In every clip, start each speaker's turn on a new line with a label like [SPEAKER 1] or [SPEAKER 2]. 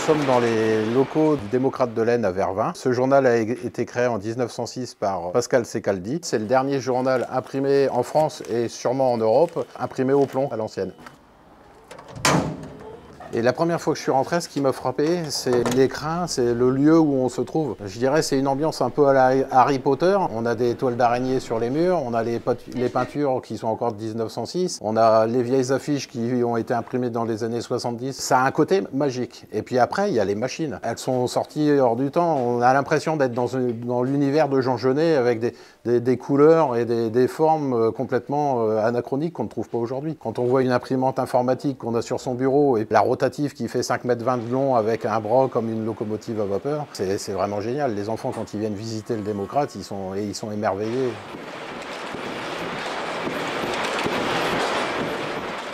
[SPEAKER 1] sommes dans les locaux du Démocrate de l'Aisne à Vervins. Ce journal a été créé en 1906 par Pascal Secaldi. C'est le dernier journal imprimé en France et sûrement en Europe, imprimé au plomb à l'ancienne. Et la première fois que je suis rentré, ce qui m'a frappé, c'est l'écrin, c'est le lieu où on se trouve. Je dirais c'est une ambiance un peu à la Harry Potter. On a des toiles d'araignée sur les murs, on a les peintures qui sont encore de 1906, on a les vieilles affiches qui ont été imprimées dans les années 70. Ça a un côté magique. Et puis après, il y a les machines. Elles sont sorties hors du temps. On a l'impression d'être dans l'univers de Jean Genet avec des couleurs et des formes complètement anachroniques qu'on ne trouve pas aujourd'hui. Quand on voit une imprimante informatique qu'on a sur son bureau et la rotation qui fait 5,20 m de long avec un bras comme une locomotive à vapeur, c'est vraiment génial. Les enfants, quand ils viennent visiter le Démocrate, ils sont émerveillés.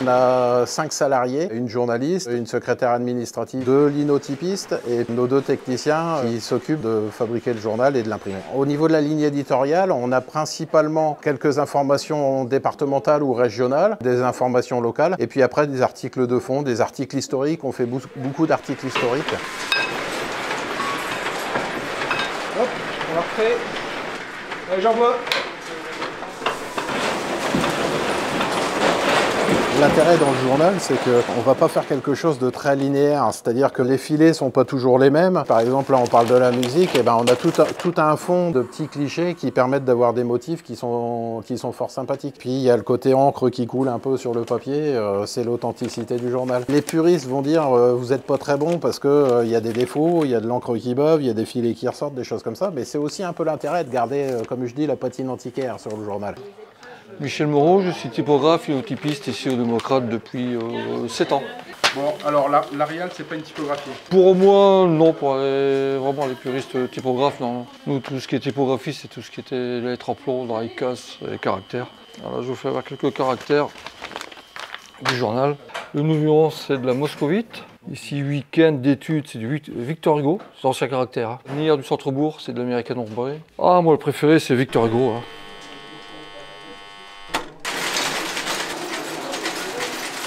[SPEAKER 1] On a 5 salariés, une journaliste, une secrétaire administrative, 2 linotypistes et nos 2 techniciens qui s'occupent de fabriquer le journal et de l'imprimer. Au niveau de la ligne éditoriale, on a principalement quelques informations départementales ou régionales, des informations locales, et puis après des articles de fond, des articles historiques. On fait beaucoup d'articles historiques.
[SPEAKER 2] Hop, on va refaire. Allez, j'envoie.
[SPEAKER 1] L'intérêt dans le journal, c'est qu'on ne va pas faire quelque chose de très linéaire, c'est-à-dire que les filets ne sont pas toujours les mêmes. Par exemple, là on parle de la musique, et ben on a tout un fond de petits clichés qui permettent d'avoir des motifs qui sont fort sympathiques. Puis il y a le côté encre qui coule un peu sur le papier, c'est l'authenticité du journal. Les puristes vont dire vous n'êtes pas très bon parce qu'il y a des défauts, il y a de l'encre qui beuve, il y a des filets qui ressortent, des choses comme ça, mais c'est aussi un peu l'intérêt de garder, comme je dis, la patine antiquaire sur le journal.
[SPEAKER 3] Michel Moreau, je suis typographe et typiste ici au Démocrate depuis 7 ans.
[SPEAKER 2] Bon, alors l'Arial, c'est pas une typographie?
[SPEAKER 3] Pour moi, non, pour vraiment les puristes typographes, non. Nous, tout ce qui est typographie, c'est tout ce qui était lettres à plomb, dry casse et caractères. Alors là, je vous fais avoir quelques caractères du journal. Le numéro, c'est de la moscovite. Ici, week-end d'études, c'est du Victor Hugo, c'est l'ancien caractère. Hein. Nier du Centre-Bourg, c'est de l'American Hombre. Ah, moi, le préféré, c'est Victor Hugo. Hein.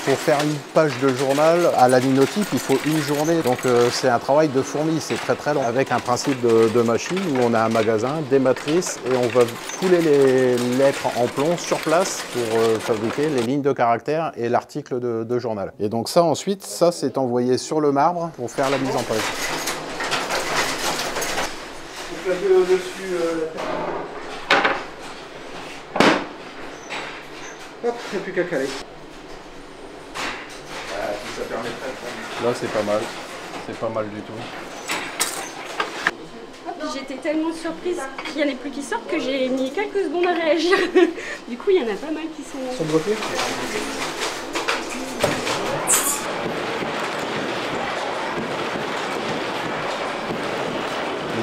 [SPEAKER 1] Pour faire une page de journal à la linotype, il faut une journée. Donc c'est un travail de fourmi, c'est très long. Avec un principe de machine où on a un magasin, des matrices et on va couler les lettres en plomb sur place pour fabriquer les lignes de caractère et l'article de journal. Et donc ça ensuite, ça c'est envoyé sur le marbre pour faire la mise en page.
[SPEAKER 2] Donc là au-dessus, hop, il n'y a plus qu'à caler. Ça permettrait.
[SPEAKER 1] Là c'est pas mal du tout.
[SPEAKER 4] J'étais tellement surprise qu'il n'y en ait plus qui sortent que j'ai mis quelques secondes à réagir. Du coup, il y en a pas mal qui sont
[SPEAKER 2] bloqués.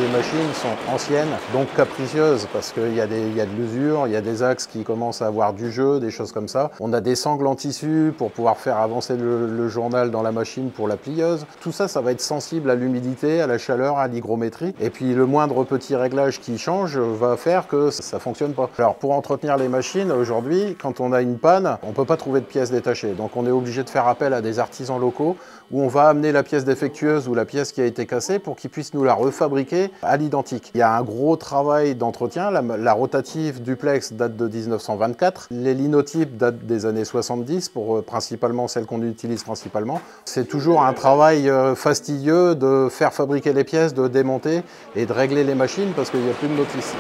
[SPEAKER 1] Les machines sont anciennes, donc capricieuses, parce qu'il y a de l'usure, il y a des axes qui commencent à avoir du jeu, des choses comme ça. On a des sangles en tissu pour pouvoir faire avancer le journal dans la machine pour la plieuse. Tout ça, ça va être sensible à l'humidité, à la chaleur, à l'hygrométrie. Et puis le moindre petit réglage qui change va faire que ça ne fonctionne pas. Alors pour entretenir les machines, aujourd'hui, quand on a une panne, on ne peut pas trouver de pièces détachées. Donc on est obligé de faire appel à des artisans locaux où on va amener la pièce défectueuse ou la pièce qui a été cassée pour qu'ils puissent nous la refabriquer à l'identique. Il y a un gros travail d'entretien. La rotative duplex date de 1924. Les linotypes datent des années 70, pour principalement celles qu'on utilise principalement. C'est toujours un travail fastidieux de faire fabriquer les pièces, de démonter et de régler les machines parce qu'il n'y a plus de notice.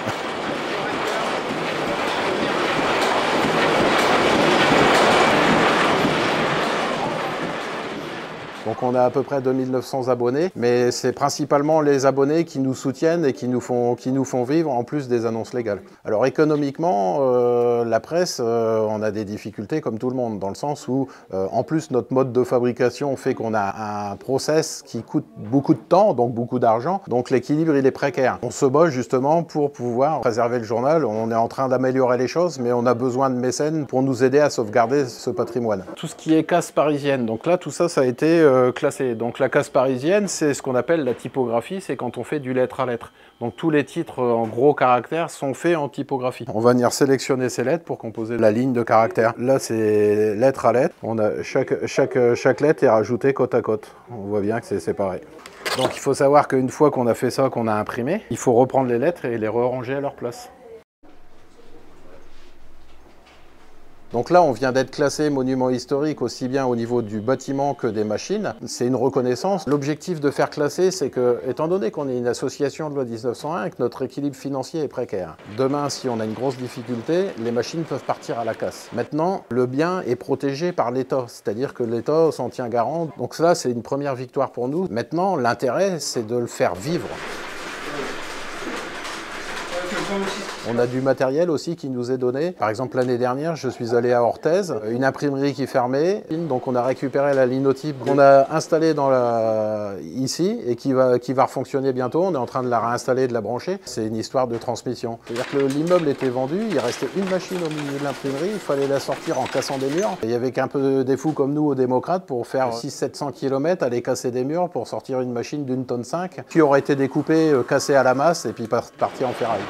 [SPEAKER 1] Donc on a à peu près 2900 abonnés, mais c'est principalement les abonnés qui nous soutiennent et qui nous font vivre en plus des annonces légales. Alors économiquement, la presse, on a des difficultés comme tout le monde, dans le sens où en plus notre mode de fabrication fait qu'on a un process qui coûte beaucoup de temps, donc beaucoup d'argent, donc l'équilibre il est précaire. On se bat justement pour pouvoir préserver le journal, on est en train d'améliorer les choses, mais on a besoin de mécènes pour nous aider à sauvegarder ce patrimoine. Tout ce qui est casse parisienne, donc là tout ça, ça a été classé. Donc la casse parisienne, c'est ce qu'on appelle la typographie, c'est quand on fait du lettre à lettre. Donc tous les titres en gros caractères sont faits en typographie. On va venir sélectionner ces lettres pour composer la ligne de caractère. Là c'est lettre à lettre. On a chaque lettre est rajoutée côte à côte. On voit bien que c'est séparé. Donc il faut savoir qu'une fois qu'on a fait ça, qu'on a imprimé, il faut reprendre les lettres et les ranger à leur place. Donc là, on vient d'être classé monument historique aussi bien au niveau du bâtiment que des machines. C'est une reconnaissance. L'objectif de faire classer, c'est que, étant donné qu'on est une association de loi 1901 et que notre équilibre financier est précaire, demain, si on a une grosse difficulté, les machines peuvent partir à la casse. Maintenant, le bien est protégé par l'État, c'est-à-dire que l'État s'en tient garant. Donc ça, c'est une première victoire pour nous. Maintenant, l'intérêt, c'est de le faire vivre. On a du matériel aussi qui nous est donné. Par exemple, l'année dernière, je suis allé à Orthez, une imprimerie qui fermait. Donc on a récupéré la linotype qu'on a installée ici et qui va refonctionner bientôt. On est en train de la réinstaller, de la brancher. C'est une histoire de transmission. C'est-à-dire que l'immeuble était vendu, il restait une machine au milieu de l'imprimerie, il fallait la sortir en cassant des murs. Il y avait qu'un peu des fous comme nous, aux démocrates, pour faire 600-700 km, aller casser des murs pour sortir une machine d'1,5 tonne qui aurait été découpée, cassée à la masse et puis partie en ferraille.